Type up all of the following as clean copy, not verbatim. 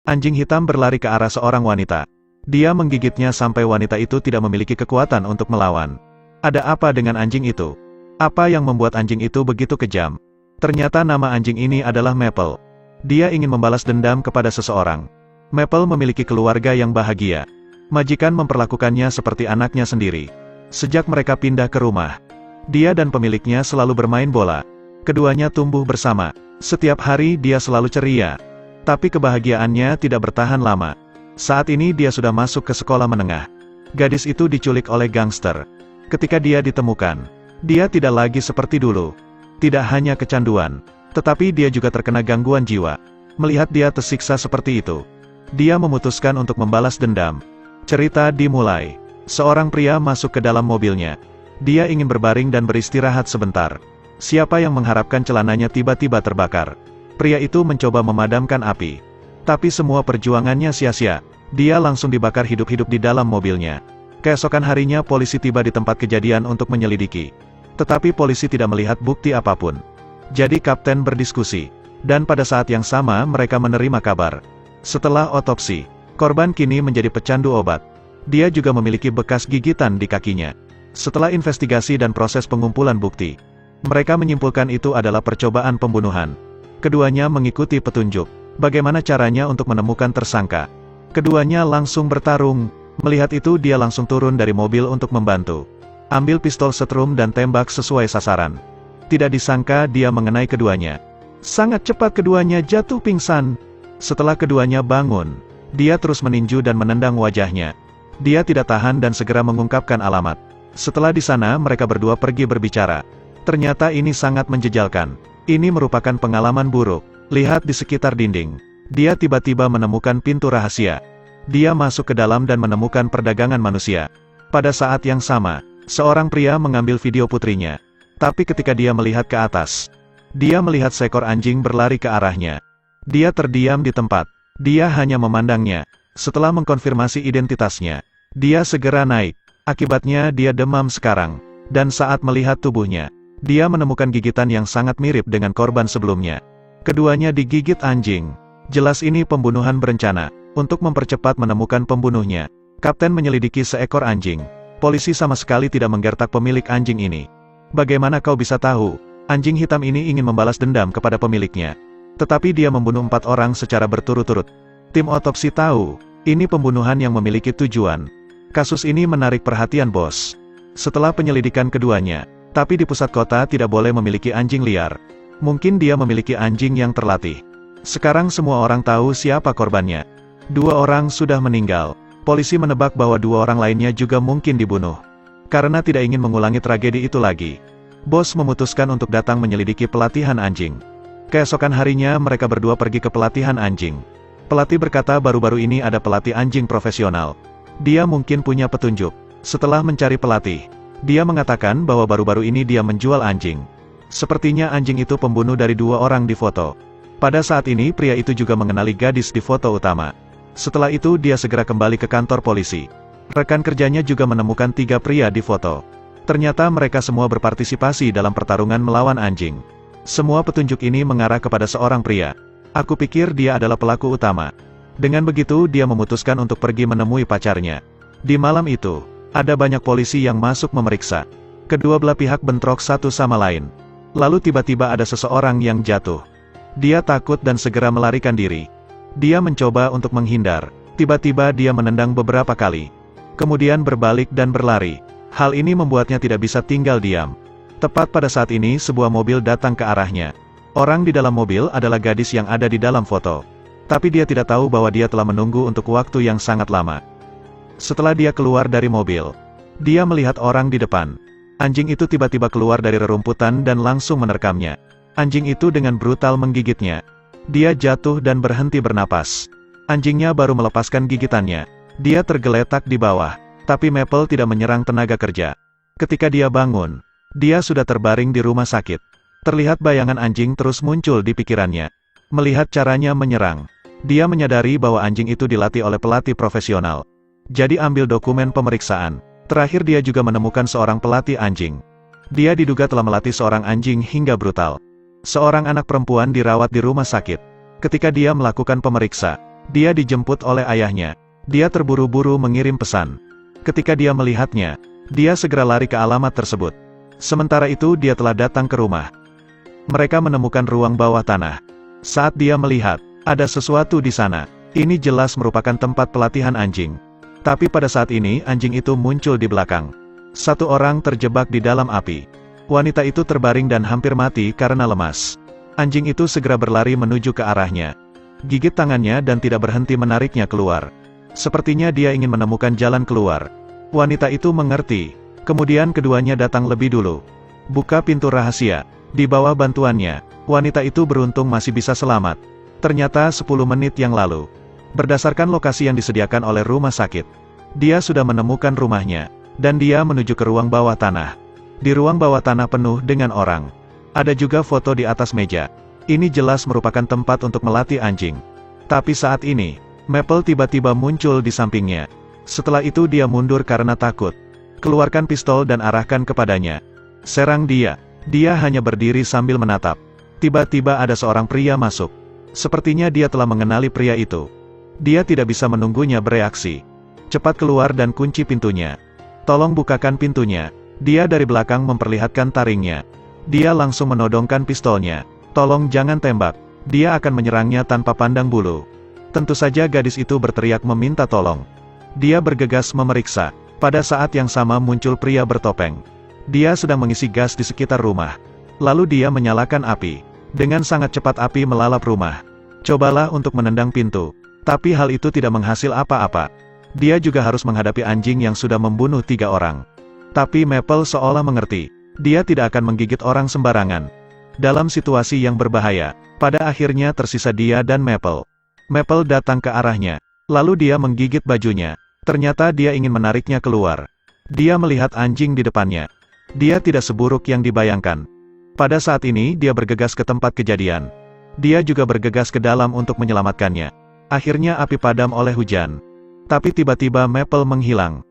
Anjing hitam berlari ke arah seorang wanita. Dia menggigitnya sampai wanita itu tidak memiliki kekuatan untuk melawan. Ada apa dengan anjing itu? Apa yang membuat anjing itu begitu kejam? Ternyata nama anjing ini adalah Maple. Dia ingin membalas dendam kepada seseorang. Maple memiliki keluarga yang bahagia. Majikan memperlakukannya seperti anaknya sendiri. Sejak mereka pindah ke rumah, dia dan pemiliknya selalu bermain bola. Keduanya tumbuh bersama. Setiap hari dia selalu ceria. Tapi kebahagiaannya tidak bertahan lama. Saat ini dia sudah masuk ke sekolah menengah. Gadis itu diculik oleh gangster. Ketika dia ditemukan, dia tidak lagi seperti dulu. Tidak hanya kecanduan, tetapi dia juga terkena gangguan jiwa. Melihat dia tersiksa seperti itu, dia memutuskan untuk membalas dendam. Cerita dimulai. Seorang pria masuk ke dalam mobilnya. Dia ingin berbaring dan beristirahat sebentar. Siapa yang mengharapkan celananya tiba-tiba terbakar. Pria itu mencoba memadamkan api. Tapi semua perjuangannya sia-sia. Dia langsung dibakar hidup-hidup di dalam mobilnya. Keesokan harinya polisi tiba di tempat kejadian untuk menyelidiki. Tetapi polisi tidak melihat bukti apapun. Jadi kapten berdiskusi. Dan pada saat yang sama mereka menerima kabar. Setelah otopsi, korban kini menjadi pecandu obat. Dia juga memiliki bekas gigitan di kakinya. Setelah investigasi dan proses pengumpulan bukti, mereka menyimpulkan itu adalah percobaan pembunuhan. Keduanya mengikuti petunjuk. Bagaimana caranya untuk menemukan tersangka? Keduanya langsung bertarung. Melihat itu dia langsung turun dari mobil untuk membantu. Ambil pistol setrum dan tembak sesuai sasaran. Tidak disangka dia mengenai keduanya. Sangat cepat keduanya jatuh pingsan. Setelah keduanya bangun, dia terus meninju dan menendang wajahnya. Dia tidak tahan dan segera mengungkapkan alamat. Setelah di sana mereka berdua pergi berbicara. Ternyata ini sangat menjejalkan. Ini merupakan pengalaman buruk. Lihat di sekitar dinding. Dia tiba-tiba menemukan pintu rahasia. Dia masuk ke dalam dan menemukan perdagangan manusia. Pada saat yang sama, seorang pria mengambil video putrinya. Tapi ketika dia melihat ke atas, dia melihat seekor anjing berlari ke arahnya. Dia terdiam di tempat. Dia hanya memandangnya. Setelah mengkonfirmasi identitasnya, dia segera naik. Akibatnya dia demam sekarang. Dan saat melihat tubuhnya, dia menemukan gigitan yang sangat mirip dengan korban sebelumnya. Keduanya digigit anjing. Jelas ini pembunuhan berencana. Untuk mempercepat menemukan pembunuhnya, kapten menyelidiki seekor anjing. Polisi sama sekali tidak menggertak pemilik anjing ini. Bagaimana kau bisa tahu? Anjing hitam ini ingin membalas dendam kepada pemiliknya. Tetapi dia membunuh 4 orang secara berturut-turut. Tim otopsi tahu, ini pembunuhan yang memiliki tujuan. Kasus ini menarik perhatian bos. Setelah penyelidikan keduanya, tapi di pusat kota tidak boleh memiliki anjing liar. Mungkin dia memiliki anjing yang terlatih. Sekarang semua orang tahu siapa korbannya. 2 orang sudah meninggal. Polisi menebak bahwa 2 orang lainnya juga mungkin dibunuh. Karena tidak ingin mengulangi tragedi itu lagi, bos memutuskan untuk datang menyelidiki pelatihan anjing. Keesokan harinya mereka berdua pergi ke pelatihan anjing. Pelatih berkata baru-baru ini ada pelatih anjing profesional. Dia mungkin punya petunjuk. Setelah mencari pelatih, dia mengatakan bahwa baru-baru ini dia menjual anjing. Sepertinya anjing itu pembunuh dari 2 orang di foto. Pada saat ini pria itu juga mengenali gadis di foto utama. Setelah itu dia segera kembali ke kantor polisi. Rekan kerjanya juga menemukan 3 pria di foto. Ternyata mereka semua berpartisipasi dalam pertarungan melawan anjing. Semua petunjuk ini mengarah kepada seorang pria. Aku pikir dia adalah pelaku utama. Dengan begitu dia memutuskan untuk pergi menemui pacarnya. Di malam itu, ada banyak polisi yang masuk memeriksa. Kedua belah pihak bentrok satu sama lain. Lalu tiba-tiba ada seseorang yang jatuh. Dia takut dan segera melarikan diri. Dia mencoba untuk menghindar. Tiba-tiba dia menendang beberapa kali. Kemudian berbalik dan berlari. Hal ini membuatnya tidak bisa tinggal diam. Tepat pada saat ini sebuah mobil datang ke arahnya. Orang di dalam mobil adalah gadis yang ada di dalam foto. Tapi dia tidak tahu bahwa dia telah menunggu untuk waktu yang sangat lama. Setelah dia keluar dari mobil, dia melihat orang di depan. Anjing itu tiba-tiba keluar dari rerumputan dan langsung menerkamnya. Anjing itu dengan brutal menggigitnya. Dia jatuh dan berhenti bernapas. Anjingnya baru melepaskan gigitannya. Dia tergeletak di bawah. Tapi Maple tidak menyerang tenaga kerja. Ketika dia bangun, dia sudah terbaring di rumah sakit. Terlihat bayangan anjing terus muncul di pikirannya. Melihat caranya menyerang, dia menyadari bahwa anjing itu dilatih oleh pelatih profesional. Jadi ambil dokumen pemeriksaan. Terakhir dia juga menemukan seorang pelatih anjing. Dia diduga telah melatih seorang anjing hingga brutal. Seorang anak perempuan dirawat di rumah sakit. Ketika dia melakukan pemeriksa, Dia dijemput oleh ayahnya. Dia terburu-buru mengirim pesan. Ketika dia melihatnya, dia segera lari ke alamat tersebut. Sementara itu dia telah datang ke rumah. Mereka menemukan ruang bawah tanah. Saat dia melihat, ada sesuatu di sana. Ini jelas merupakan tempat pelatihan anjing. Tapi pada saat ini anjing itu muncul di belakang. Satu orang terjebak di dalam api. Wanita itu terbaring dan hampir mati karena lemas. Anjing itu segera berlari menuju ke arahnya. Gigit tangannya dan tidak berhenti menariknya keluar. Sepertinya dia ingin menemukan jalan keluar. Wanita itu mengerti. Kemudian keduanya datang lebih dulu. Buka pintu rahasia. Di bawah bantuannya, wanita itu beruntung masih bisa selamat. Ternyata 10 menit yang lalu. Berdasarkan lokasi yang disediakan oleh rumah sakit, dia sudah menemukan rumahnya. Dan dia menuju ke ruang bawah tanah. Di ruang bawah tanah penuh dengan orang. Ada juga foto di atas meja. Ini jelas merupakan tempat untuk melatih anjing. Tapi saat ini, Maple tiba-tiba muncul di sampingnya. Setelah itu dia mundur karena takut. Keluarkan pistol dan arahkan kepadanya. Serang dia. Dia hanya berdiri sambil menatap. Tiba-tiba ada seorang pria masuk. Sepertinya dia telah mengenali pria itu. Dia tidak bisa menunggunya bereaksi. Cepat keluar dan kunci pintunya. Tolong bukakan pintunya. Dia dari belakang memperlihatkan taringnya. Dia langsung menodongkan pistolnya. Tolong jangan tembak. Dia akan menyerangnya tanpa pandang bulu. Tentu saja gadis itu berteriak meminta tolong. Dia bergegas memeriksa. Pada saat yang sama muncul pria bertopeng. Dia sedang mengisi gas di sekitar rumah. Lalu dia menyalakan api. Dengan sangat cepat api melalap rumah. Cobalah untuk menendang pintu. Tapi hal itu tidak menghasil apa-apa. Dia juga harus menghadapi anjing yang sudah membunuh 3 orang. Tapi Maple seolah mengerti. Dia tidak akan menggigit orang sembarangan. Dalam situasi yang berbahaya, pada akhirnya tersisa dia dan Maple. Maple datang ke arahnya. Lalu dia menggigit bajunya. Ternyata dia ingin menariknya keluar. Dia melihat anjing di depannya. Dia tidak seburuk yang dibayangkan. Pada saat ini dia bergegas ke tempat kejadian. Dia juga bergegas ke dalam untuk menyelamatkannya. Akhirnya api padam oleh hujan. Tapi tiba-tiba Maple menghilang.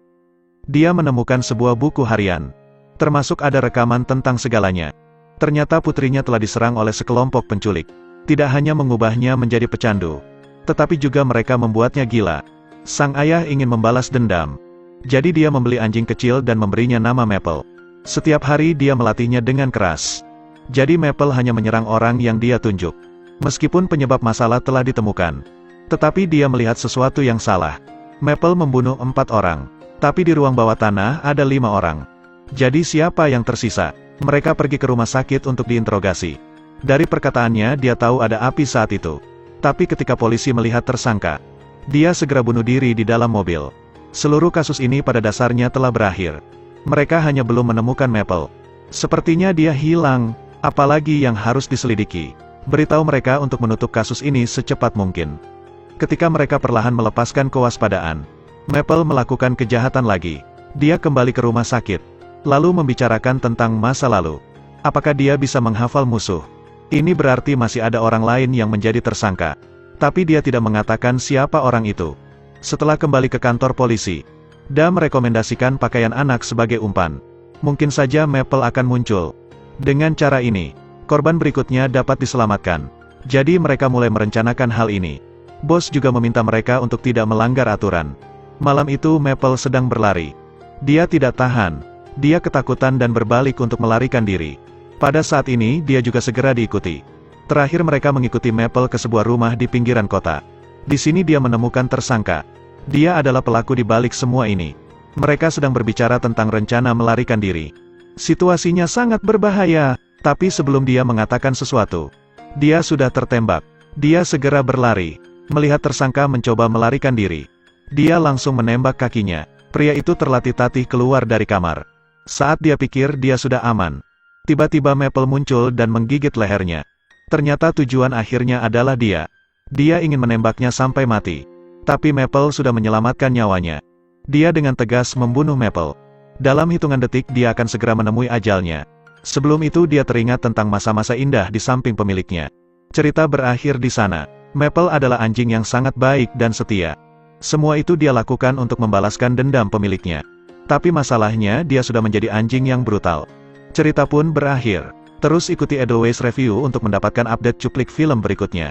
Dia menemukan sebuah buku harian. Termasuk ada rekaman tentang segalanya. Ternyata putrinya telah diserang oleh sekelompok penculik. Tidak hanya mengubahnya menjadi pecandu, tetapi juga mereka membuatnya gila. Sang ayah ingin membalas dendam. Jadi dia membeli anjing kecil dan memberinya nama Maple. Setiap hari dia melatihnya dengan keras. Jadi Maple hanya menyerang orang yang dia tunjuk. Meskipun penyebab masalah telah ditemukan, tetapi dia melihat sesuatu yang salah. Maple membunuh 4 orang. Tapi di ruang bawah tanah ada 5 orang. Jadi siapa yang tersisa? Mereka pergi ke rumah sakit untuk diinterogasi. Dari perkataannya dia tahu ada api saat itu. Tapi ketika polisi melihat tersangka, dia segera bunuh diri di dalam mobil. Seluruh kasus ini pada dasarnya telah berakhir. Mereka hanya belum menemukan Maple. Sepertinya dia hilang, apalagi yang harus diselidiki. Beritahu mereka untuk menutup kasus ini secepat mungkin. Ketika mereka perlahan melepaskan kewaspadaan, Maple melakukan kejahatan lagi. Dia kembali ke rumah sakit, lalu membicarakan tentang masa lalu. Apakah dia bisa menghafal musuh? Ini berarti masih ada orang lain yang menjadi tersangka. Tapi dia tidak mengatakan siapa orang itu. Setelah kembali ke kantor polisi, dia merekomendasikan pakaian anak sebagai umpan. Mungkin saja Maple akan muncul. Dengan cara ini, korban berikutnya dapat diselamatkan. Jadi mereka mulai merencanakan hal ini. Bos juga meminta mereka untuk tidak melanggar aturan. Malam itu Maple sedang berlari. Dia tidak tahan. Dia ketakutan dan berbalik untuk melarikan diri. Pada saat ini dia juga segera diikuti. Terakhir mereka mengikuti Maple ke sebuah rumah di pinggiran kota. Di sini dia menemukan tersangka. Dia adalah pelaku di balik semua ini. Mereka sedang berbicara tentang rencana melarikan diri. Situasinya sangat berbahaya, tapi sebelum dia mengatakan sesuatu, dia sudah tertembak. Dia segera berlari. Melihat tersangka mencoba melarikan diri, dia langsung menembak kakinya. Pria itu terlatih-tatih keluar dari kamar. Saat dia pikir dia sudah aman, tiba-tiba Maple muncul dan menggigit lehernya. Ternyata tujuan akhirnya adalah dia. Dia ingin menembaknya sampai mati. Tapi Maple sudah menyelamatkan nyawanya. Dia dengan tegas membunuh Maple. Dalam hitungan detik dia akan segera menemui ajalnya. Sebelum itu dia teringat tentang masa-masa indah di samping pemiliknya. Cerita berakhir di sana. Maple adalah anjing yang sangat baik dan setia. Semua itu dia lakukan untuk membalaskan dendam pemiliknya. Tapi masalahnya dia sudah menjadi anjing yang brutal. Cerita pun berakhir. Terus ikuti Edelweiss Review untuk mendapatkan update cuplik film berikutnya.